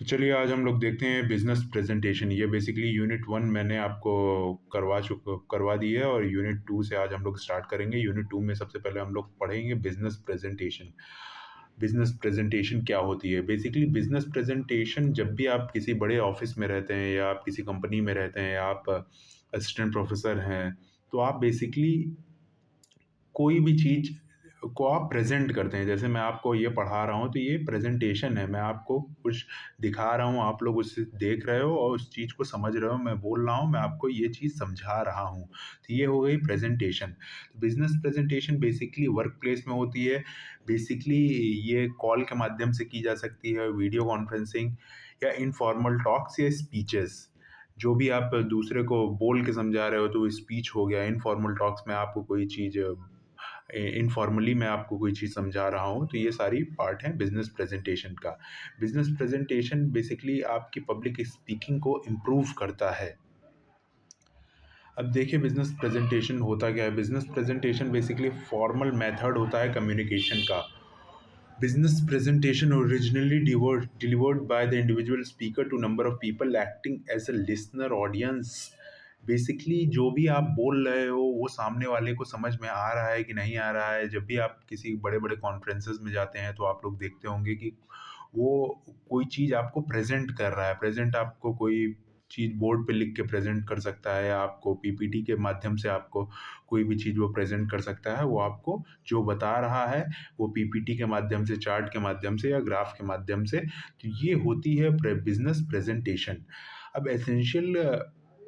तो चलिए आज हम लोग देखते हैं बिज़नेस प्रेजेंटेशन। ये बेसिकली यूनिट 1 मैंने आपको करवा दी है और यूनिट 2 से आज हम लोग स्टार्ट करेंगे। यूनिट 2 में सबसे पहले हम लोग पढ़ेंगे बिज़नेस प्रेजेंटेशन। बिज़नेस प्रेजेंटेशन क्या होती है? बेसिकली बिज़नेस प्रेजेंटेशन जब भी आप किसी बड़े ऑफ़िस में रहते हैं या आप किसी कंपनी में रहते हैं या आप असिस्टेंट प्रोफ़ेसर हैं, तो आप बेसिकली कोई भी चीज़ को आप प्रेज़ेंट करते हैं। जैसे मैं आपको ये पढ़ा रहा हूँ, तो ये प्रेज़ेंटेशन है। मैं आपको कुछ दिखा रहा हूँ, आप लोग उसे देख रहे हो और उस चीज़ को समझ रहे हो। मैं बोल रहा हूँ, मैं आपको ये चीज़ समझा रहा हूँ। तो ये हो गई presentation. Business presentation basically work place में होती है। बेसिकली ये कॉल के माध्यम से की जा सकती है, वीडियो कॉन्फ्रेंसिंग या इनफॉर्मल टॉक्स या स्पीचेज़। जो भी आप दूसरे को बोल के समझा रहे हो, तो वो स्पीच हो गया। इनफॉर्मल टॉक्स में आपको कोई चीज़ इनफॉर्मली मैं आपको कोई चीज़ समझा रहा हूँ, तो ये सारी पार्ट हैं बिज़नेस प्रेजेंटेशन का। बिज़नेस प्रेजेंटेशन बेसिकली आपकी पब्लिक स्पीकिंग को इम्प्रूव करता है। अब देखिए बिज़नेस प्रेजेंटेशन होता क्या है? Business presentation basically formal method होता है कम्युनिकेशन का। Business presentation originally delivered by the individual speaker to number of people acting as a listener audience। Basically जो भी आप बोल रहे हो वो सामने वाले को समझ में आ रहा है कि नहीं आ रहा है। जब भी आप किसी बड़े बड़े कॉन्फ्रेंसेस में जाते हैं तो आप लोग देखते होंगे कि वो कोई चीज़ आपको प्रेजेंट कर रहा है। प्रेजेंट आपको कोई चीज़ बोर्ड पे लिख के प्रेजेंट कर सकता है, आपको पीपीटी के माध्यम से आपको कोई भी चीज़ वो प्रेजेंट कर सकता है। वो आपको जो बता रहा है वो पीपीटी के माध्यम से, चार्ट के माध्यम से या ग्राफ के माध्यम से। तो ये होती है बिज़नेस प्रेजेंटेशन। अब एसेंशियल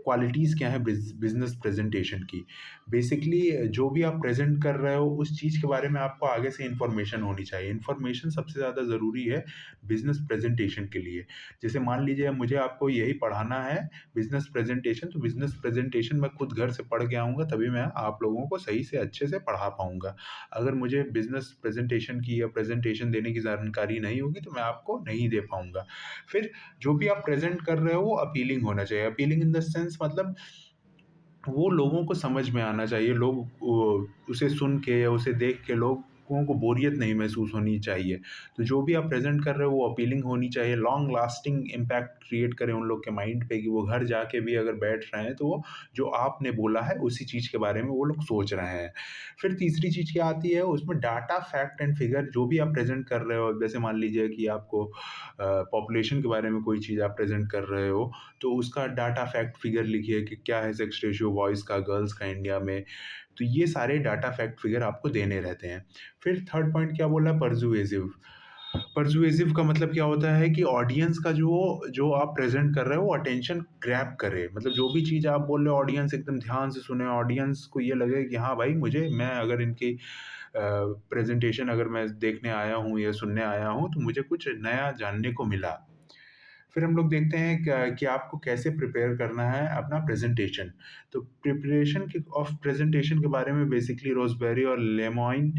क्वालिटीज़ क्या हैं बिज़नेस प्रेजेंटेशन की? बेसिकली जो भी आप प्रेज़ेंट कर रहे हो उस चीज़ के बारे में आपको आगे से इन्फॉर्मेशन होनी चाहिए। इन्फॉर्मेशन सबसे ज़्यादा ज़रूरी है बिज़नेस प्रेजेंटेशन के लिए। जैसे मान लीजिए मुझे आपको यही पढ़ाना है बिज़नेस प्रेजेंटेशन, तो बिज़नेस प्रेजेंटेशन मैं खुद घर से पढ़ के आऊँगा, तभी मैं आप लोगों को सही से अच्छे से पढ़ा पाऊँगा। अगर मुझे बिज़नेस प्रेजेंटेशन की या प्रेजेंटेशन देने की जानकारी नहीं होगी तो मैं आपको नहीं दे पाऊँगा। फिर जो भी आप प्रेज़ेंट कर रहे हो वो अपीलिंग होना चाहिए। अपीलिंग इन द सेंस मतलब वो लोगों को समझ में आना चाहिए। लोग उसे सुन के या उसे देख के लोगों को बोरियत नहीं महसूस होनी चाहिए। तो जो भी आप प्रेज़ेंट कर रहे हो वो अपीलिंग होनी चाहिए, लॉन्ग लास्टिंग इम्पैक्ट क्रिएट करे उन लोग के माइंड पे कि वो घर जाके भी अगर बैठ रहे हैं तो वो जो आपने बोला है उसी चीज़ के बारे में वो लोग सोच रहे हैं। फिर तीसरी चीज़ क्या आती है उसमें डाटा, फैक्ट एंड फिगर। जो भी आप प्रेज़ेंट कर रहे हो, जैसे मान लीजिए कि आपको पॉपुलेशन के बारे में कोई चीज़ आप प्रेज़ेंट कर रहे हो, तो उसका डाटा, फैक्ट, फिगर लिखिए कि क्या है सेक्स रेशियो बॉयज़ का, गर्ल्स का इंडिया में। तो ये सारे डाटा, फैक्ट, फिगर आपको देने रहते हैं। फिर थर्ड पॉइंट क्या बोला? पर्सुएसिव। पर्सुएसिव का मतलब क्या होता है कि ऑडियंस का जो जो आप प्रेज़ेंट कर रहे हो वो अटेंशन ग्रैब करे। मतलब जो भी चीज़ आप बोल रहे हो ऑडियंस एकदम ध्यान से सुने, ऑडियंस को ये लगे कि हाँ भाई मुझे मैं अगर इनकी प्रेज़ेंटेशन अगर मैं देखने आया हूँ या सुनने आया हूँ तो मुझे कुछ नया जानने को मिला। फिर हम लोग देखते हैं कि आपको कैसे प्रिपेयर करना है अपना प्रेजेंटेशन। तो प्रिपरेशन के ऑफ प्रेजेंटेशन के बारे में बेसिकली रोज़बेरी और लेमॉइन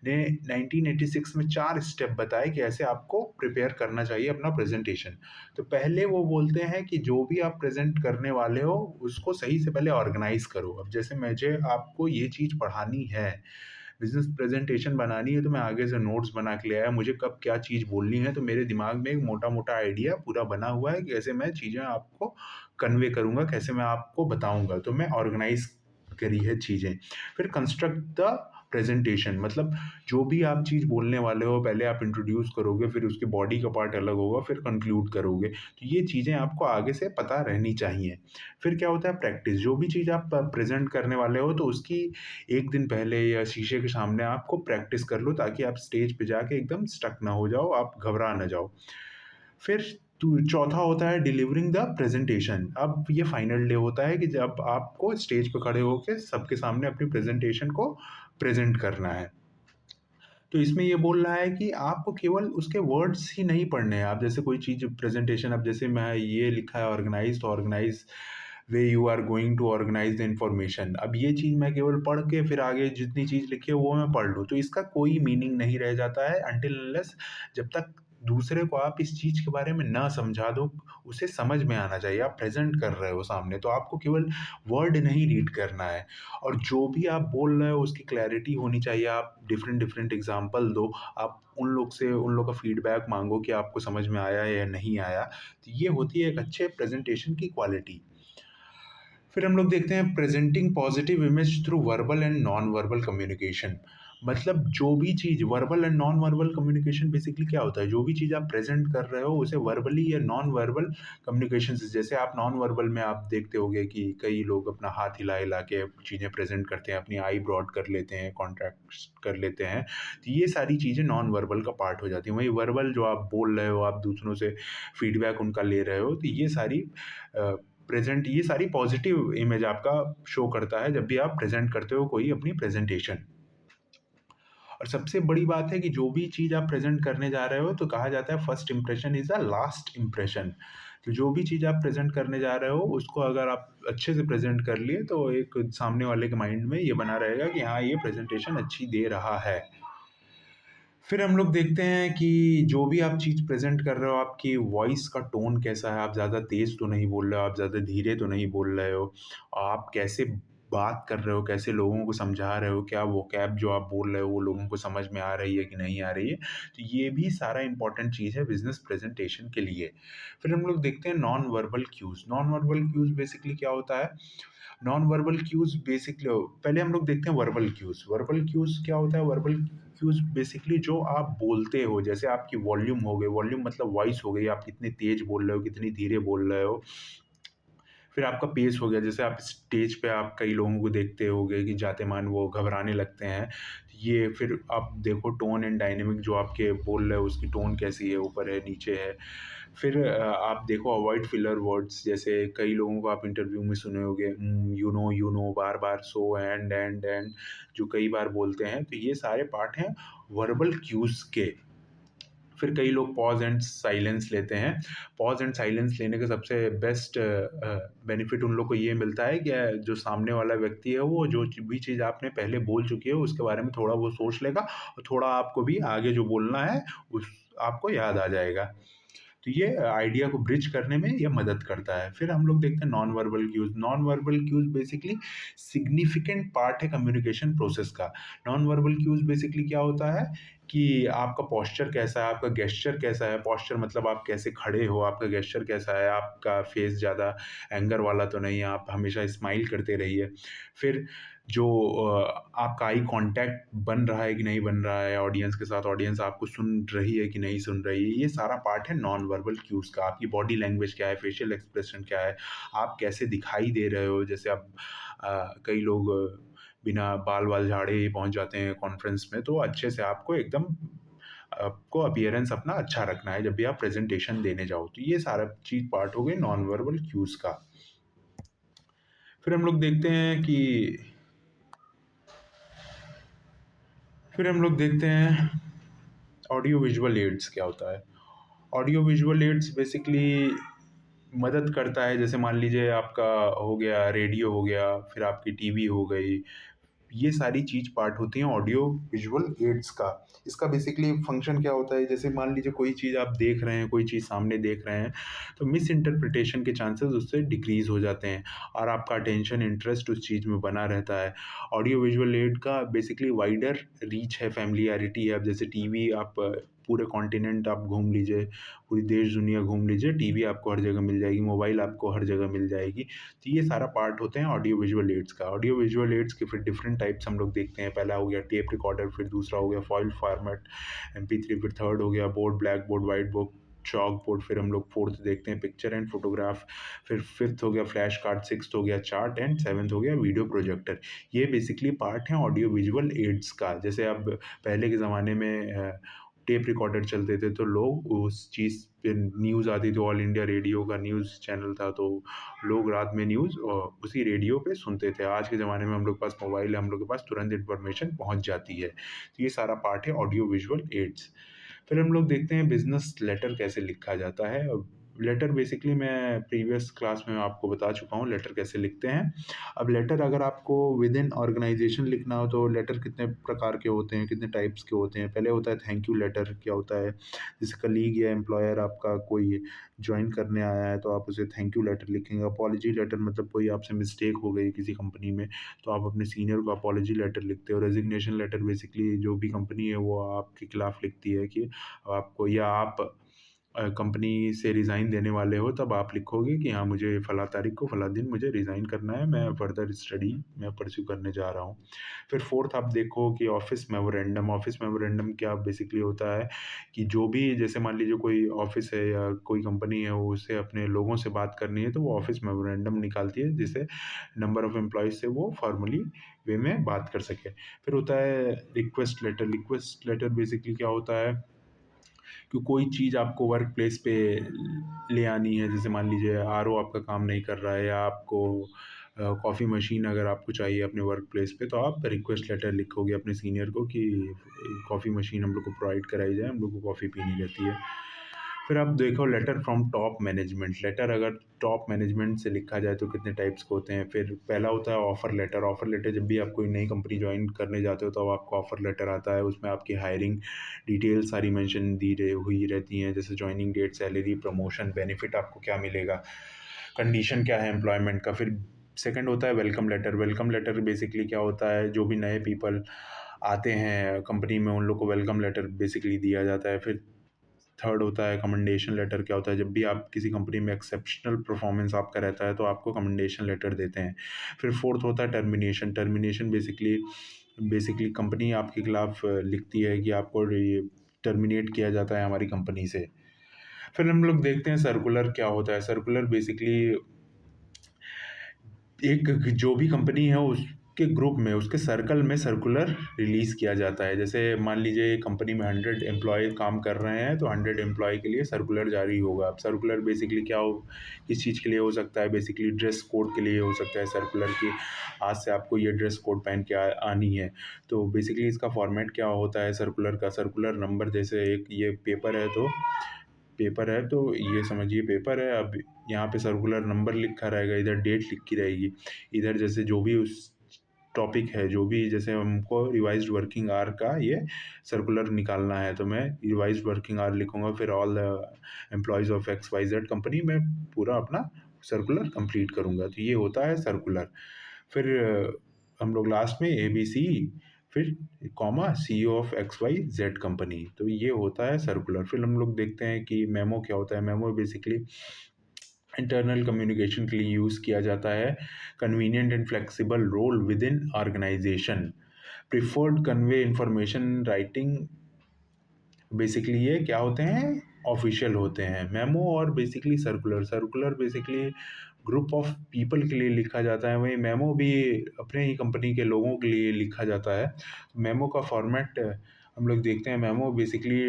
ने 1986 में 4 स्टेप बताए कि ऐसे आपको प्रिपेयर करना चाहिए अपना प्रेजेंटेशन। तो पहले वो बोलते हैं कि जो भी आप प्रेज़ेंट करने वाले हो उसको सही से पहले ऑर्गेनाइज़ करो। अब जैसे मुझे आपको ये चीज़ पढ़ानी है, बिज़नेस प्रेजेंटेशन बनानी है, तो मैं आगे से नोट्स बना के ले आया। मुझे कब क्या चीज़ बोलनी है, तो मेरे दिमाग में एक मोटा-मोटा आइडिया पूरा बना हुआ है कि कैसे मैं चीज़ें आपको कन्वे करूँगा, कैसे मैं आपको बताऊँगा। तो मैं ऑर्गेनाइज़ करी है चीज़ें। फिर कंस्ट्रक्ट द प्रेजेंटेशन मतलब जो भी आप चीज़ बोलने वाले हो, पहले आप इंट्रोड्यूस करोगे, फिर उसके बॉडी का पार्ट अलग होगा, फिर कंक्लूड करोगे। तो ये चीज़ें आपको आगे से पता रहनी चाहिए। फिर क्या होता है? प्रैक्टिस। जो भी चीज़ आप प्रेज़ेंट करने वाले हो, तो उसकी 1 दिन पहले या शीशे के सामने आपको प्रैक्टिस कर लो ताकि आप स्टेज पे जाके एकदम स्टक ना हो जाओ, आप घबरा ना जाओ। फिर चौथा होता है डिलीवरिंग द प्रेजेंटेशन। अब ये फाइनल डे होता है कि जब आपको स्टेज पे खड़े होके सबके सामने अपनी प्रेजेंटेशन को प्रेजेंट करना है। तो इसमें ये बोल रहा है कि आपको केवल उसके वर्ड्स ही नहीं पढ़ने हैं। आप जैसे कोई चीज़ प्रेजेंटेशन, अब जैसे मैं ये लिखा है ऑर्गेनाइज, तो organize way you are going to organize the information. अब ये चीज़ मैं केवल पढ़ के फिर आगे जितनी चीज़ लिखी है वो मैं पढ़ लूँ, तो इसका कोई मीनिंग नहीं रह जाता है अनटिल अनलेस जब तक दूसरे को आप इस चीज़ के बारे में ना समझा दो, उसे समझ में आना चाहिए। आप प्रेज़ेंट कर रहे हो सामने, तो आपको केवल वर्ड नहीं रीड करना है और जो भी आप बोल रहे हो उसकी क्लैरिटी होनी चाहिए। आप डिफरेंट एग्ज़ाम्पल दो, आप उन लोग का फीडबैक माँगो कि आपको समझ में आया या नहीं आया। तो ये होती है एक अच्छे प्रेज़ेंटेशन की क्वालिटी। फिर हम लोग देखते हैं presenting positive image through verbal and non verbal communication. मतलब जो भी चीज़ verbal and non verbal communication basically क्या होता है, जो भी चीज़ आप प्रेजेंट कर रहे हो उसे वर्बली या नॉन वर्बल कम्युनिकेशन से, जैसे आप नॉन वर्बल में आप देखते होंगे कि कई लोग अपना हाथ हिला हिला के चीज़ें प्रेजेंट करते हैं, अपनी आई ब्रॉड कर लेते हैं, कॉन्ट्रैक्ट कर लेते हैं। तो ये सारी चीज़ें नॉन वर्बल का पार्ट हो जाती हैं। वही वर्बल जो आप बोल रहे हो, आप दूसरों से फीडबैक उनका ले रहे हो, तो ये सारी ये सारी पॉजिटिव इमेज आपका शो करता है जब भी आप प्रेज़ेंट करते हो कोई अपनी प्रेज़ेंटेशन। और सबसे बड़ी बात है कि जो भी चीज़ आप प्रेज़ेंट करने जा रहे हो, तो कहा जाता है first impression is the last impression. तो जो भी चीज़ आप प्रेज़ेंट करने जा रहे हो, उसको अगर आप अच्छे से प्रेज़ेंट कर लिए, तो एक सामने वाले के माइंड में ये बना रहेगा कि हाँ, ये प्रेज़ेंटेशन अच्छी दे रहा है। फिर हम लोग देखते हैं कि जो भी आप चीज़ प्रेज़ेंट कर रहे हो, आपकी वॉइस का टोन कैसा है, आप ज़्यादा तेज़ तो नहीं बोल रहे हो, आप ज़्यादा धीरे तो नहीं बोल रहे हो, आप कैसे बात कर रहे हो, कैसे लोगों को समझा रहे हो, क्या वोकैब जो आप बोल रहे हो वो लोगों को समझ में आ रही है कि नहीं आ रही है। तो ये भी सारा इम्पोर्टेंट चीज़ है बिज़नेस प्रेज़ेंटेशन के लिए। फिर हम लोग देखते हैं non verbal cues. Non verbal cues basically क्या होता है? नॉन वर्बल क्यूज़ बेसिकली पहले हम लोग देखते हैं वर्बल क्यूज़। वर्बल क्यूज़ क्या होता है? वर्बल क्यूज़ बेसिकली जो आप बोलते हो, जैसे आपकी वॉल्यूम हो गई, वॉल्यूम मतलब वॉइस हो गई, आप कितनी तेज़ बोल रहे हो, कितनी धीरे बोल रहे हो। फिर आपका पेस हो गया, जैसे आप स्टेज पे आप कई लोगों को देखते होंगे कि जाते-मान वो घबराने लगते हैं। ये फिर आप देखो टोन एंड डायनामिक जो आपके बोल रहे हो उसकी टोन कैसी है, ऊपर है, नीचे है। फिर आप देखो अवॉइड फिलर वर्ड्स, जैसे कई लोगों को आप इंटरव्यू में सुने होंगे यू नो बार-बार, सो एंड जो कई बार बोलते हैं, तो ये सारे पार्ट हैं वर्बल क्यूज़ के। फिर कई लोग पॉज़ एंड साइलेंस लेते हैं। पॉज़ एंड साइलेंस लेने का सबसे बेस्ट बेनिफिट उन लोग को ये मिलता है कि जो सामने वाला व्यक्ति है वो जो भी चीज़ आपने पहले बोल चुकी है उसके बारे में थोड़ा वो सोच लेगा और थोड़ा आपको भी आगे जो बोलना है उस आपको याद आ जाएगा। तो ये आइडिया को ब्रिज करने में ये मदद करता है। फिर हम लोग देखते हैं non verbal cues. Non verbal cues basically significant part है कम्युनिकेशन प्रोसेस का। नॉन वर्बल क्यूज़ बेसिकली क्या होता है कि आपका पोस्चर कैसा है, आपका गेस्चर कैसा है। पोस्चर मतलब आप कैसे खड़े हो, आपका गेस्चर कैसा है, आपका फेस ज़्यादा एंगर वाला तो नहीं है, आप हमेशा स्माइल करते रहिए। फिर जो आपका आई कॉन्टैक्ट बन रहा है कि नहीं बन रहा है ऑडियंस के साथ, ऑडियंस आपको सुन रही है कि नहीं सुन रही है, ये सारा पार्ट है नॉन वर्बल क्यूज़ का। आपकी बॉडी लैंग्वेज क्या है, फेशियल एक्सप्रेशन क्या है, आप कैसे दिखाई दे रहे हो। जैसे अब कई लोग बिना बाल-वाल झाड़े ही पहुँच जाते हैं कॉन्फ्रेंस में, तो अच्छे से आपको एकदम आपको अपीयरेंस अपना अच्छा रखना है जब भी आप प्रेज़ेंटेशन देने जाओ। तो ये सारा चीज़ पार्ट हो गई नॉन वर्बल क्यूज़ का। फिर हम लोग देखते हैं कि फिर हम लोग देखते हैं ऑडियो विजुअल एड्स क्या होता है। ऑडियो विजुअल एड्स बेसिकली मदद करता है, जैसे मान लीजिए आपका हो गया रेडियो हो गया, फिर आपकी टीवी हो गई, ये सारी चीज़ पार्ट होती हैं ऑडियो विजुअल एड्स का। इसका बेसिकली फंक्शन क्या होता है, जैसे मान लीजिए कोई चीज़ आप देख रहे हैं, कोई चीज़ सामने देख रहे हैं, तो मिस इंटरप्रिटेशन के चांसेस उससे डिक्रीज़ हो जाते हैं और आपका अटेंशन, इंटरेस्ट उस चीज़ में बना रहता है। ऑडियो विजुअल एड का बेसिकली वाइडर रीच है, फ़ैमिलियरिटी है। अब जैसे टीवी आप पूरे कॉन्टिनेंट आप घूम लीजिए, पूरी देश दुनिया घूम लीजिए, टीवी आपको हर जगह मिल जाएगी, मोबाइल आपको हर जगह मिल जाएगी। तो ये सारा पार्ट होते हैं ऑडियो विजुअल एड्स का। ऑडियो विजुअल एड्स के फिर डिफरेंट टाइप्स हम लोग देखते हैं। पहला हो गया टेप रिकॉर्डर, फिर दूसरा हो गया फॉइल फॉर्मेट MP3, फिर थर्ड हो गया board, black board, white board, chalk board, फिर हम लोग फोर्थ देखते हैं पिक्चर एंड फोटोग्राफ, फिर फिफ्थ हो गया फ्लैश कार्ड, सिक्स्थ हो गया चार्ट एंड सेवन्थ हो गया वीडियो प्रोजेक्टर। ये बेसिकली पार्ट हैं ऑडियो विजुअल एड्स का। जैसे अब पहले के ज़माने में टेप रिकॉर्डर चलते थे, तो लोग उस चीज़ पे न्यूज़ आती थी, ऑल इंडिया रेडियो का न्यूज़ चैनल था, तो लोग रात में न्यूज़ उसी रेडियो पे सुनते थे। आज के ज़माने में हम लोग के पास मोबाइल है, हम लोग के पास तुरंत इन्फॉर्मेशन पहुँच जाती है। तो ये सारा पार्ट है ऑडियो विजुअल एड्स। फिर हम लोग देखते हैं बिज़नेस लेटर कैसे लिखा जाता है। लेटर बेसिकली मैं प्रीवियस क्लास में आपको बता चुका हूँ लेटर कैसे लिखते हैं। अब लेटर अगर आपको विद इन ऑर्गेनाइजेशन लिखना हो तो लेटर कितने प्रकार के होते हैं, कितने टाइप्स के होते हैं। पहले होता है थैंक यू लेटर। क्या होता है, जैसे कलीग या एम्प्लॉयर आपका कोई जॉइन करने आया है तो आप उसे थैंक यू लेटर लिखेंगे। अपॉलजी लेटर मतलब कोई आपसे मिस्टेक हो गई किसी कंपनी में तो आप अपने सीनियर को अपॉलजी लेटर लिखते हो। रेजिग्नेशन लेटर बेसिकली जो भी कंपनी है वो आपके खिलाफ लिखती है कि आपको, या आप कंपनी से रिज़ाइन देने वाले हो तब आप लिखोगे कि हाँ, मुझे फलाँ तारीख को फलाँ दिन मुझे रिज़ाइन करना है, मैं फर्दर स्टडी मैं परस्यू करने जा रहा हूँ। फिर फोर्थ आप देखो कि ऑफ़िस मेमोरेंडम। ऑफ़िस मेमोरेंडम क्या बेसिकली होता है कि जो भी, जैसे मान लीजिए कोई ऑफ़िस है या कोई कंपनी है, वो उसे अपने लोगों से बात करनी है तो वो ऑफ़िस मेमोरेंडम निकालती है, जिससे नंबर ऑफ़ एम्प्लॉइज़ से वो फ़ॉर्मली वे में बात कर सके। फिर होता है request letter. Request letter basically क्या होता है कि कोई चीज़ आपको वर्क प्लेस पे ले आनी है, जैसे मान लीजिए आरओ आपका काम नहीं कर रहा है या आपको कॉफ़ी मशीन अगर आपको चाहिए अपने वर्क प्लेस पे, तो आप रिक्वेस्ट लेटर लिखोगे अपने सीनियर को कि कॉफ़ी मशीन हम लोग को प्रोवाइड कराई जाए, हम लोग को कॉफ़ी पीनी रहती है। फिर आप देखो letter from top management. Letter अगर टॉप मैनेजमेंट से लिखा जाए तो कितने टाइप्स के होते हैं। फिर पहला होता है ऑफ़र लेटर। ऑफ़र लेटर जब भी आप कोई नई कंपनी जॉइन करने जाते हो तो आपको ऑफ़र लेटर आता है, उसमें आपकी हायरिंग डिटेल्स सारी मेंशन दी रही हुई रहती हैं, जैसे joining date, salary, promotion, benefit आपको क्या मिलेगा, कंडीशन क्या है एम्प्लॉयमेंट का। फिर सेकंड होता है welcome letter. Welcome letter basically क्या होता है, जो भी नए पीपल आते हैं कंपनी में उन लोग को वेलकम लेटर बेसिकली दिया जाता है। फिर थर्ड होता है कमेंडेशन लेटर। क्या होता है, जब भी आप किसी कंपनी में एक्सेप्शनल परफॉर्मेंस आपका रहता है तो आपको कमेंडेशन लेटर देते हैं। फिर फोर्थ होता है termination. Termination basically basically company आपके खिलाफ लिखती है कि आपको ये टर्मिनेट किया जाता है हमारी कंपनी से। फिर हम लोग देखते हैं सर्कुलर क्या होता है। सर्कुलर बेसिकली एक जो भी कंपनी है उसके ग्रुप में, उसके सर्कल में सर्कुलर रिलीज़ किया जाता है। जैसे मान लीजिए कंपनी में 100 एम्प्लॉय काम कर रहे हैं तो 100 एम्प्लॉय के लिए सर्कुलर जारी होगा। अब सर्कुलर बेसिकली क्या हो, किस चीज़ के लिए हो सकता है, बेसिकली ड्रेस कोड के लिए हो सकता है सर्कुलर कि आज से आपको ये ड्रेस कोड पहन के आनी है। तो बेसिकली इसका फॉर्मेट क्या होता है सर्कुलर का, सर्कुलर नंबर, जैसे एक ये पेपर है तो ये समझिए पेपर है। अब यहाँ पे सर्कुलर नंबर लिखा रहेगा, इधर डेट लिखी रहेगी, इधर जैसे जो भी उस टॉपिक है, जो भी जैसे हमको रिवाइज्ड वर्किंग आवर का ये सर्कुलर निकालना है तो मैं रिवाइज्ड वर्किंग आवर लिखूँगा। फिर all employees of X Y Z company में पूरा अपना सर्कुलर कंप्लीट करूँगा। तो ये होता है सर्कुलर। फिर हम लोग लास्ट में एबीसी, फिर comma CEO of X Y Z company. तो ये होता है सर्कुलर। फिर हम लोग देखते हैं कि मेमो क्या होता है। मेमो बेसिकली इंटरनल कम्युनिकेशन के लिए यूज़ किया जाता है। Convenient and flexible role within organization, preferred convey information writing. Basically ये क्या होते हैं, ऑफिशियल होते हैं मेमो और basically circular. Circular basically group of people के लिए लिखा जाता है, वहीं मेमो भी अपने ही कंपनी के लोगों के लिए लिखा जाता है। मेमो का फॉर्मेट हम लोग देखते हैं। मेमो बेसिकली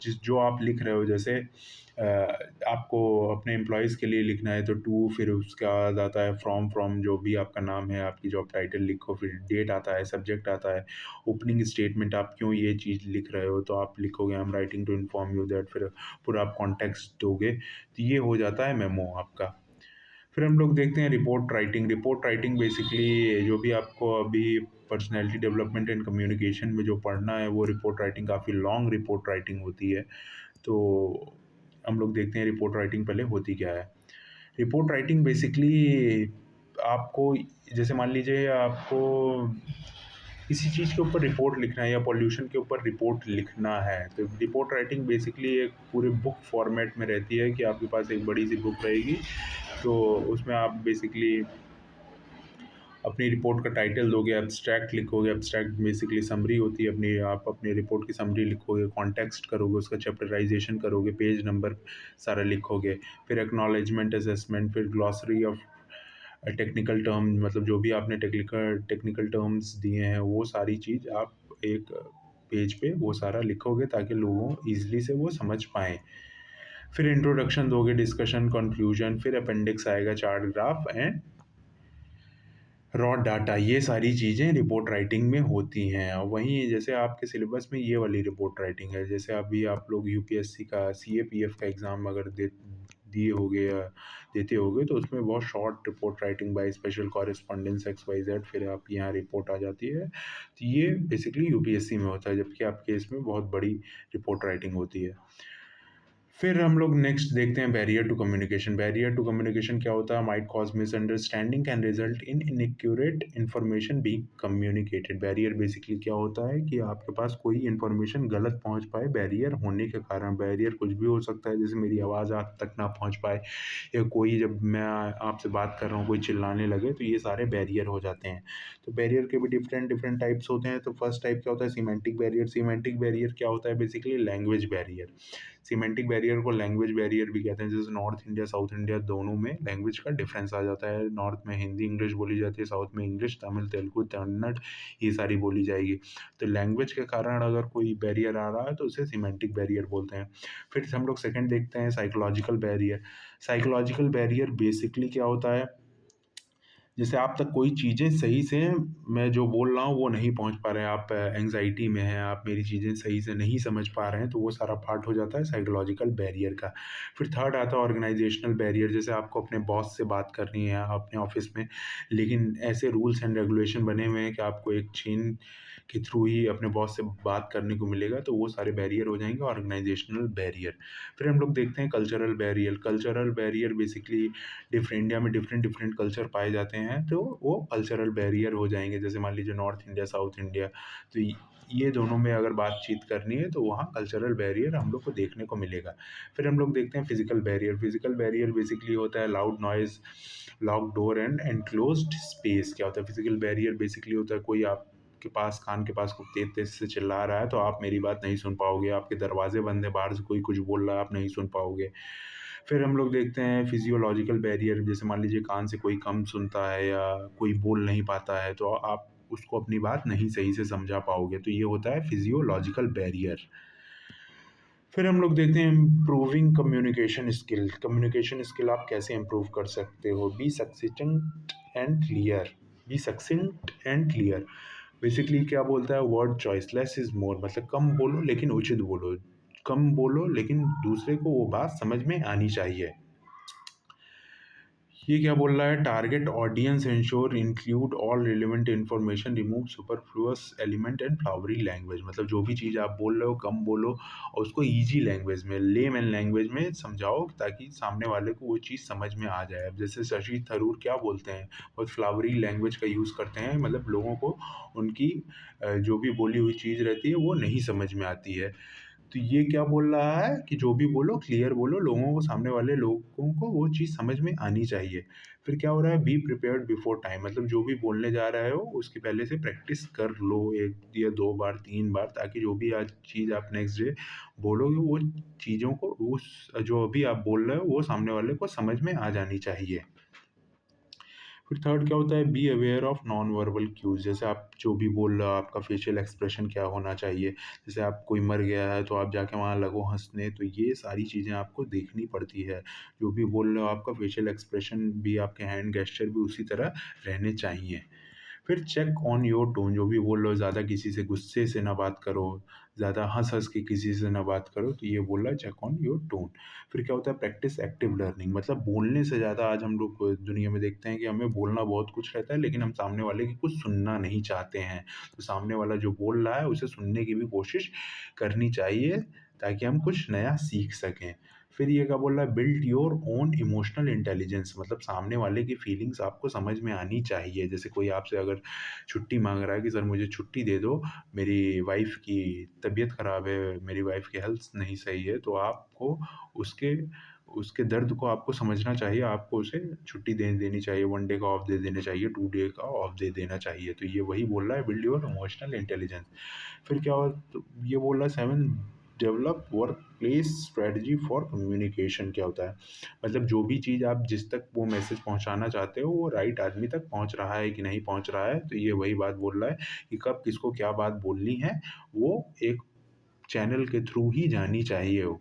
जिस जो आप लिख रहे हो, जैसे आपको अपने एम्प्लॉयज़ के लिए लिखना है तो टू, फिर उसके बाद आता है फ्रॉम जो भी आपका नाम है, आपकी जॉब टाइटल लिखो, फिर डेट आता है, सब्जेक्ट आता है, ओपनिंग स्टेटमेंट, आप क्यों ये चीज़ लिख रहे हो तो आप लिखोगे I am writing to inform you that. फिर पूरा आप कॉन्टेक्स्ट दोगे तो ये हो जाता है मेमो आपका। फिर हम लोग देखते हैं report writing. Report writing basically जो भी आपको अभी पर्सनैलिटी डेवलपमेंट एंड कम्युनिकेशन में जो पढ़ना है वो रिपोर्ट राइटिंग काफ़ी लॉन्ग रिपोर्ट राइटिंग होती है। तो हम लोग देखते हैं रिपोर्ट राइटिंग पहले होती क्या है। रिपोर्ट राइटिंग बेसिकली आपको, जैसे मान लीजिए आपको किसी चीज़ के ऊपर रिपोर्ट लिखना है या पॉल्यूशन के ऊपर रिपोर्ट लिखना है तो रिपोर्ट राइटिंग बेसिकली एक पूरे बुक फॉर्मेट में रहती है कि आपके पास एक बड़ी सी बुक रहेगी तो उसमें आप बेसिकली अपनी रिपोर्ट का टाइटल दोगे, एब्स्ट्रैक्ट लिखोगे। एब्स्ट्रैक्ट बेसिकली समरी होती है अपनी, आप अपनी रिपोर्ट की समरी लिखोगे, कॉन्टेक्स्ट करोगे, उसका चैप्टराइजेशन करोगे, पेज नंबर सारा लिखोगे। फिर एक्नॉलेजमेंट, असेसमेंट, फिर ग्लॉसरी ऑफ टेक्निकल टर्म, मतलब जो भी आपने टेक्निकल टर्म्स दिए हैं वो सारी चीज़ आप एक पेज पे वो सारा लिखोगे ताकि लोगों ईज़िली से वो समझ पाएँ। फिर इंट्रोडक्शन दोगे, डिस्कशन, कंक्लूजन, फिर अपेंडिक्स आएगा, chart, graph and raw data. ये सारी चीज़ें रिपोर्ट राइटिंग में होती हैं। और वहीं जैसे आपके सिलेबस में ये वाली रिपोर्ट राइटिंग है, जैसे अभी आप लोग यूपीएससी का सीएपीएफ का एग्ज़ाम अगर दिए होगे या देते होगे, तो उसमें बहुत short report writing by special correspondence XYZ, फिर आप यहाँ रिपोर्ट आ जाती है। तो ये बेसिकली यूपीएससी में होता है, जबकि आपके इसमें बहुत बड़ी रिपोर्ट राइटिंग होती है। फिर हम लोग नेक्स्ट देखते हैं barrier to communication. Barrier to communication क्या होता है? Might cause misunderstanding can result in inaccurate information being communicated. Barrier basically क्या होता है कि आपके पास कोई इन्फॉर्मेशन गलत पहुंच पाए बैरियर होने के कारण। बैरियर कुछ भी हो सकता है, जैसे मेरी आवाज़ आप तक ना पहुंच पाए, या कोई जब मैं आपसे बात कर रहा हूँ कोई चिल्लाने लगे, तो ये सारे बैरियर हो जाते हैं। तो बैरियर के भी डिफरेंट डिफरेंट टाइप्स होते हैं। तो फर्स्ट टाइप क्या होता है? Semantic barrier. सीमेंटिक बैरियर क्या होता है? Basically language barrier. Semantic barrier को लैंग्वेज बैरियर भी कहते हैं। जैसे नॉर्थ इंडिया साउथ इंडिया दोनों में लैंग्वेज का डिफरेंस आ जाता है। नॉर्थ में हिंदी इंग्लिश बोली जाती है, साउथ में इंग्लिश तमिल तेलुगु कन्नड़ ये सारी बोली जाएगी। तो लैंग्वेज के कारण अगर कोई बैरियर आ रहा है तो उसे सीमेंटिक बैरियर बोलते हैं। फिर हम लोग सेकंड देखते हैं psychological barrier. Psychological barrier basically क्या होता है? जैसे आप तक कोई चीज़ें सही से, मैं जो बोल रहा हूँ वो नहीं पहुँच पा रहे हैं, आप एंग्ज़ायटी में हैं, आप मेरी चीज़ें सही से नहीं समझ पा रहे हैं, तो वो सारा पार्ट हो जाता है साइकोलॉजिकल बैरियर का। फिर थर्ड आता है ऑर्गेनाइज़ेशनल बैरियर। जैसे आपको अपने बॉस से बात करनी है अपने ऑफ़िस में, लेकिन ऐसे रूल्स एंड रेगुलेशन बने हुए हैं कि आपको एक चेन के थ्रू ही अपने बॉस से बात करने को मिलेगा, तो वो सारे बैरियर हो जाएँगे ऑर्गेनाइज़ेशनल बैरियर। फिर हम लोग देखते हैं cultural barrier. Cultural barrier basically India में डिफरेंट डिफरेंट कल्चर पाए जाते हैं, तो वो कल्चरल बैरियर हो जाएंगे। जैसे मान लीजिए नॉर्थ इंडिया साउथ इंडिया, तो ये दोनों में अगर बातचीत करनी है तो वहाँ कल्चरल बैरियर हम लोग को देखने को मिलेगा। फिर हम लोग देखते हैं physical barrier. Physical barrier basically होता है loud noise, lock door and enclosed space. क्या होता है फिजिकल बैरियर? बेसिकली होता है कोई आप के पास कान के पास खूब तेज तेज से चिल्ला रहा है, तो आप मेरी बात नहीं सुन पाओगे। आपके दरवाजे बंद है, बाहर से कोई कुछ बोल रहा है, आप नहीं सुन पाओगे। फिर हम लोग देखते हैं फिजियोलॉजिकल बैरियर। जैसे मान लीजिए कान से कोई कम सुनता है या कोई बोल नहीं पाता है, तो आप उसको अपनी बात नहीं सही से समझा पाओगे, तो ये होता है फिजियोलॉजिकल बैरियर। फिर हम लोग देखते हैं improving communication skill. Communication skill आप कैसे इम्प्रूव कर सकते हो? Be succinct and clear. Be succinct and clear basically क्या बोलता है? Word choice, less is more. मतलब कम बोलो लेकिन उचित बोलो, कम बोलो लेकिन दूसरे को वो बात समझ में आनी चाहिए। ये क्या बोल रहा है? Target audience ensure include all relevant information, remove superfluous element and flowery language. मतलब जो भी चीज़ आप बोल रहे हो कम बोलो और उसको ईजी लैंग्वेज में, लेमैन लैंग्वेज में समझाओ, ताकि सामने वाले को वो चीज़ समझ में आ जाए। अब जैसे शशि थरूर क्या बोलते हैं, बहुत फ्लावरी लैंग्वेज का यूज़ करते हैं, मतलब लोगों को उनकी जो भी बोली हुई चीज़ रहती है वो नहीं समझ में आती है। तो ये क्या बोल रहा है कि जो भी बोलो क्लियर बोलो, लोगों को, सामने वाले लोगों को वो चीज़ समझ में आनी चाहिए। फिर क्या हो रहा है? Be prepared before time. मतलब जो भी बोलने जा रहे हो उसकी पहले से प्रैक्टिस कर लो, 1 या 2 बार 3 बार, ताकि जो भी आज चीज़ आप नेक्स्ट डे बोलोगे वो चीज़ों को, उस जो अभी आप बोल रहे हो वो सामने वाले को समझ में आ जानी चाहिए। फिर थर्ड क्या होता है? Be aware of non verbal cues. जैसे आप जो भी बोल रहे हो आपका फेशियल एक्सप्रेशन क्या होना चाहिए। जैसे आप कोई मर गया है तो आप जाके वहाँ लगो हंसने, तो ये सारी चीज़ें आपको देखनी पड़ती है। जो भी बोल रहे हो आपका फेशियल एक्सप्रेशन भी, आपके हैंड गेस्चर भी उसी तरह रहने चाहिए। फिर चेक ऑन योर टोन। जो भी बोल रहे हो ज़्यादा किसी से गुस्से से ना बात करो, ज़्यादा हंस हंस के किसी से ना बात करो, तो ये बोल रहा है चेक ऑन योर टोन। फिर क्या होता है? Practice active learning. मतलब बोलने से ज़्यादा आज हम लोग दुनिया में देखते हैं कि हमें बोलना बहुत कुछ रहता है, लेकिन हम सामने वाले की कुछ सुनना नहीं चाहते हैं। तो सामने वाला जो बोल रहा है उसे सुनने की भी कोशिश करनी चाहिए, ताकि हम कुछ नया सीख सकें। फिर ये क्या बोल रहा है? Build your own emotional intelligence. मतलब सामने वाले की फीलिंग्स आपको समझ में आनी चाहिए। जैसे कोई आपसे अगर छुट्टी मांग रहा है कि सर मुझे छुट्टी दे दो, मेरी वाइफ़ की तबीयत ख़राब है, मेरी वाइफ़ की हेल्थ नहीं सही है, तो आपको उसके उसके दर्द को आपको समझना चाहिए, आपको उसे छुट्टी दे देनी चाहिए, 1 डे का ऑफ दे देना चाहिए, 2 डे का ऑफ दे देना चाहिए। तो ये वही बोल रहा है, बिल्ड योर इमोशनल इंटेलिजेंस। फिर क्या हुआ? तो ये बोल रहा है 7 develop work place strategy for communication. क्या होता है? मतलब जो भी चीज़ आप जिस तक वो मैसेज पहुँचाना चाहते हो वो राइट आदमी तक पहुँच रहा है कि नहीं पहुँच रहा है। तो ये वही बात बोल रहा है कि कब किसको क्या बात बोलनी है, वो एक चैनल के थ्रू ही जानी चाहिए वो।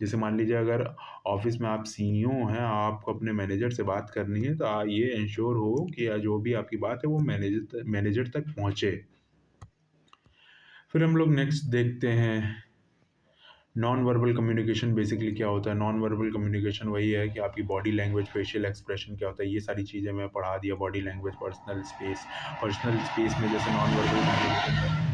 जैसे मान लीजिए अगर ऑफ़िस में आप सीईओ हैं, आपको अपने मैनेजर से बात करनी है, तो ये एंश्योर हो कि जो भी आपकी बात है वो मैनेजर तक पहुँचे। फिर हम लोग नेक्स्ट देखते हैं नॉन वर्बल कम्युनिकेशन बेसिकली क्या होता है? नॉन वर्बल कम्युनिकेशन वही है कि आपकी बॉडी लैंग्वेज, फेशियल एक्सप्रेशन क्या होता है, ये सारी चीज़ें मैं पढ़ा दिया। बॉडी लैंग्वेज, पर्सनल स्पेस में जैसे नॉन वर्बल कम्युनिकेशन,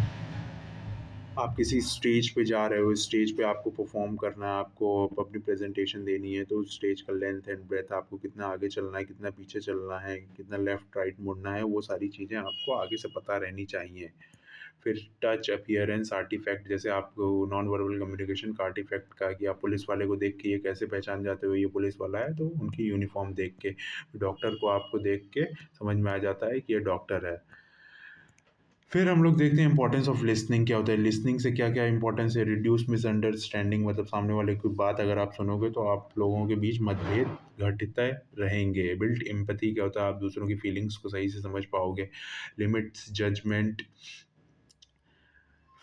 आप किसी स्टेज पे जा रहे हो, इस स्टेज पे आपको परफॉर्म करना है, आपको अपनी प्रेजेंटेशन देनी है, तो उस स्टेज का लेंथ एंड ब्रेथ, आपको कितना आगे चलना है, कितना पीछे चलना है, कितना लेफ्ट राइट मुड़ना है, वो सारी चीज़ें आपको आगे से पता रहनी चाहिए। फिर टच, अपीयरेंस, आर्टिफैक्ट, जैसे आप नॉन वर्बल कम्युनिकेशन का आर्टिफैक्ट का कि आप पुलिस वाले को देख के ये कैसे पहचान जाते हो ये पुलिस वाला है, तो उनकी यूनिफॉर्म देख के। डॉक्टर को आपको देख के समझ में आ जाता है कि ये डॉक्टर है। फिर हम लोग देखते हैं इंपॉर्टेंस ऑफ लिसनिंग क्या होता है। लिसनिंग से क्या क्या इंपॉर्टेंस है? रिड्यूस मिसअंडरस्टैंडिंग, मतलब सामने वाले की बात अगर आप सुनोगे तो आप लोगों के बीच मतभेद घटते रहेंगे। बिल्ड एम्पैथी क्या होता है? आप दूसरों की फीलिंग्स को सही से समझ पाओगे। Limits judgement.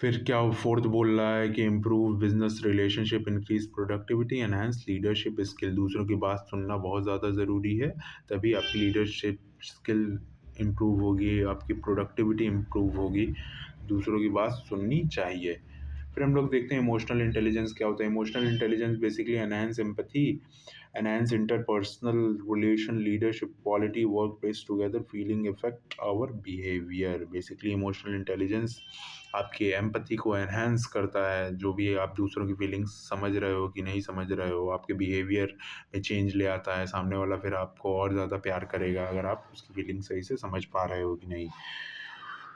फिर क्या फोर्थ बोल रहा है कि improve business relationship, increase productivity, enhance leadership skill. दूसरों की बात सुनना बहुत ज़्यादा ज़रूरी है, तभी आपकी लीडरशिप स्किल इम्प्रूव होगी, आपकी प्रोडक्टिविटी इम्प्रूव होगी। दूसरों की बात सुननी चाहिए। फिर हम लोग देखते हैं इमोशनल इंटेलिजेंस क्या होता है। Emotional intelligence basically enhance empathy, enhance interpersonal relation, leadership quality, work best together, feeling affect our behavior। Basically emotional intelligence आपकी एम्पैथी को एनहांस करता है, जो भी आप दूसरों की फीलिंग्स समझ रहे हो कि नहीं समझ रहे हो, आपके बिहेवियर में चेंज ले आता है। सामने वाला फिर आपको और ज़्यादा प्यार करेगा अगर आप उसकी फीलिंग सही से समझ पा रहे हो कि नहीं।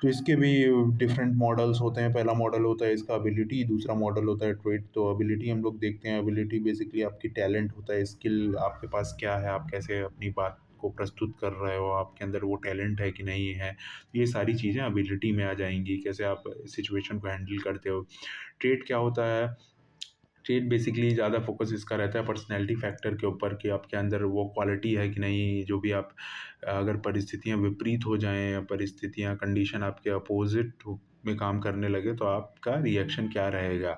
तो इसके भी डिफरेंट मॉडल्स होते हैं। पहला मॉडल होता है इसका एबिलिटी, दूसरा मॉडल होता है ट्रेट। तो एबिलिटी हम लोग देखते हैं, एबिलिटी बेसिकली आपकी टैलेंट होता है, स्किल आपके पास क्या है, आप कैसे अपनी बात को प्रस्तुत कर रहे हो, आपके अंदर वो टैलेंट है कि नहीं है। ये सारी चीज़ें एबिलिटी में आ जाएंगी, कैसे आप सिचुएशन को हैंडल करते हो। ट्रेट क्या होता है? ट्रेट बेसिकली ज़्यादा फोकस इसका रहता है पर्सनैलिटी फैक्टर के ऊपर कि आपके अंदर वो क्वालिटी है कि नहीं, जो भी आप अगर परिस्थितियाँ विपरीत हो जाएँ या परिस्थितियाँ कंडीशन आपके अपोज़िट में काम करने लगे तो आपका रिएक्शन क्या रहेगा।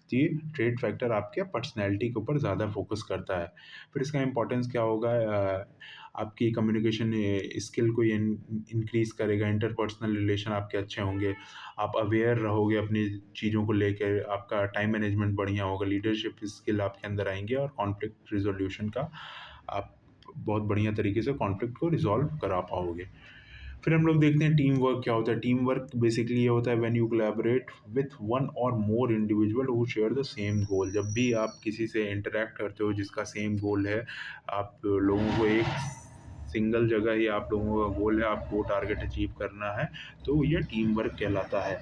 तो ये ट्रेट फैक्टर आपके पर्सनैलिटी के ऊपर ज़्यादा फोकस करता है। फिर इसका इम्पोर्टेंस क्या होगा? आपकी कम्युनिकेशन स्किल को ये इंक्रीज़ करेगा, इंटरपर्सनल रिलेशन आपके अच्छे होंगे, आप अवेयर रहोगे अपनी चीज़ों को लेकर, आपका टाइम मैनेजमेंट बढ़िया होगा, लीडरशिप स्किल आपके अंदर आएँगे और कॉन्फ्लिक्ट रिज़ॉल्यूशन का आप बहुत बढ़िया तरीके से कॉन्फ्लिक्ट को रिज़ॉल्व करा पाओगे। फिर हम लोग देखते हैं टीम वर्क क्या होता है। टीम वर्क बेसिकली ये होता है when you collaborate with one or more individual who share the same goal. जब भी आप किसी से इंटरैक्ट करते हो जिसका सेम गोल है, आप लोगों को एक सिंगल जगह ही आप लोगों का गोल है, आपको वो टारगेट अचीव करना है, तो ये टीम वर्क कहलाता है।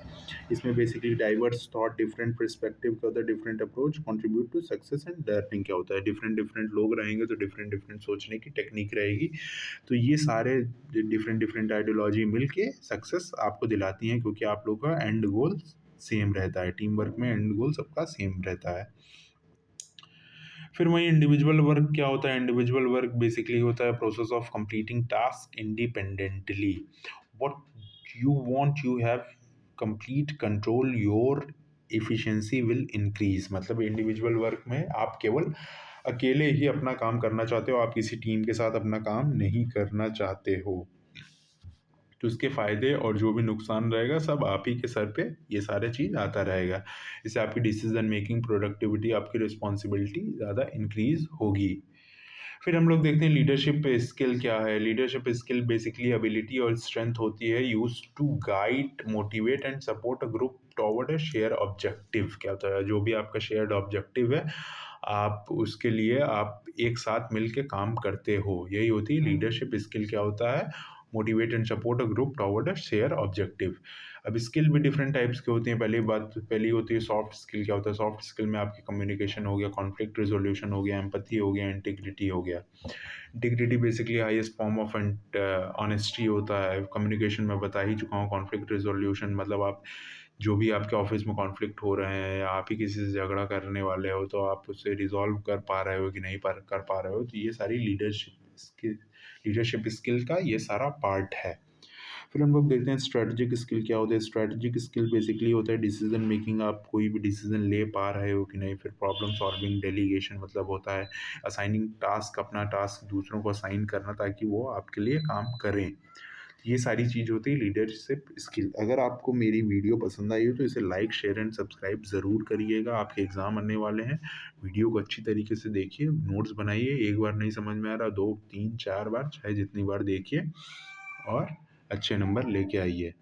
इसमें basically diverse thought, different perspective क्या होता है, different approach contribute to success and learning क्या होता है। डिफरेंट डिफरेंट लोग रहेंगे तो डिफरेंट डिफरेंट सोचने की टेक्निक रहेगी। तो ये सारे डिफरेंट डिफरेंट आइडियोलॉजी मिलके सक्सेस आपको दिलाती हैं, क्योंकि आप लोग का एंड गोल सेम रहता है। टीम वर्क में एंड गोल सबका सेम रहता है। फिर वहीं इंडिविजुअल वर्क क्या होता है? इंडिविजुअल वर्क बेसिकली होता है process of completing task independently. What you want you have complete control, your efficiency will increase. मतलब इंडिविजुअल वर्क में आप केवल अकेले ही अपना काम करना चाहते हो, आप किसी टीम के साथ अपना काम नहीं करना चाहते हो। तो इसके फ़ायदे और जो भी नुकसान रहेगा सब आप ही के सर पे ये सारे चीज़ आता रहेगा। इससे आपकी डिसीज़न मेकिंग, प्रोडक्टिविटी, आपकी रिस्पॉन्सिबिलिटी ज़्यादा इंक्रीज़ होगी। फिर हम लोग देखते हैं लीडरशिप स्किल क्या है। लीडरशिप स्किल बेसिकली एबिलिटी और स्ट्रेंथ होती है used to guide, motivate and support a group toward a share objective. क्या होता है? जो भी आपका शेयर्ड ऑब्जेक्टिव है, आप उसके लिए आप एक साथ मिल के काम करते हो, यही होती है लीडरशिप स्किल। क्या होता है? Motivate and support a group toward a share objective. अब स्किल भी डिफरेंट टाइप्स की होती हैं। पहली होती है सॉफ्ट स्किल। क्या होता है? सॉफ्ट स्किल में आपकी कम्युनिकेशन हो गया, कॉन्फ्लिक्ट रिजोल्यूशन हो गया, एम्पैथी हो गया, इंटीग्रिटी हो गया। Integrity basically highest form of honesty होता है। कम्युनिकेशन में बता ही चुका हूँ। कॉन्फ्लिक्ट रिजोल्यूशन मतलब आप जो भी आपके ऑफिस में कॉन्फ्लिक्ट हो रहे हैं या आप ही किसी से झगड़ा करने वाले हो, तो आप उससे रिजॉल्व कर पा रहे हो कि नहीं कर पा रहे हो। तो ये सारी लीडरशिप स्किल का ये सारा पार्ट है। फिर हम लोग देखते हैं स्ट्रेटजिक स्किल क्या होता है। स्ट्रेटजिक स्किल बेसिकली होता है डिसीजन मेकिंग, आप कोई भी डिसीजन ले पा रहे हो कि नहीं। फिर प्रॉब्लम सॉल्विंग, डेलीगेशन मतलब होता है असाइनिंग टास्क, अपना टास्क दूसरों को असाइन करना ताकि वो आपके लिए काम करें। ये सारी चीज़ होती है लीडरशिप स्किल। अगर आपको मेरी वीडियो पसंद आई हो तो इसे लाइक, शेयर एंड सब्सक्राइब ज़रूर करिएगा। आपके एग्ज़ाम आने वाले हैं, वीडियो को अच्छी तरीके से देखिए, नोट्स बनाइए, एक बार नहीं समझ में आ रहा 2, 3, 4 बार चाहे जितनी बार देखिए और अच्छे नंबर लेके आइए।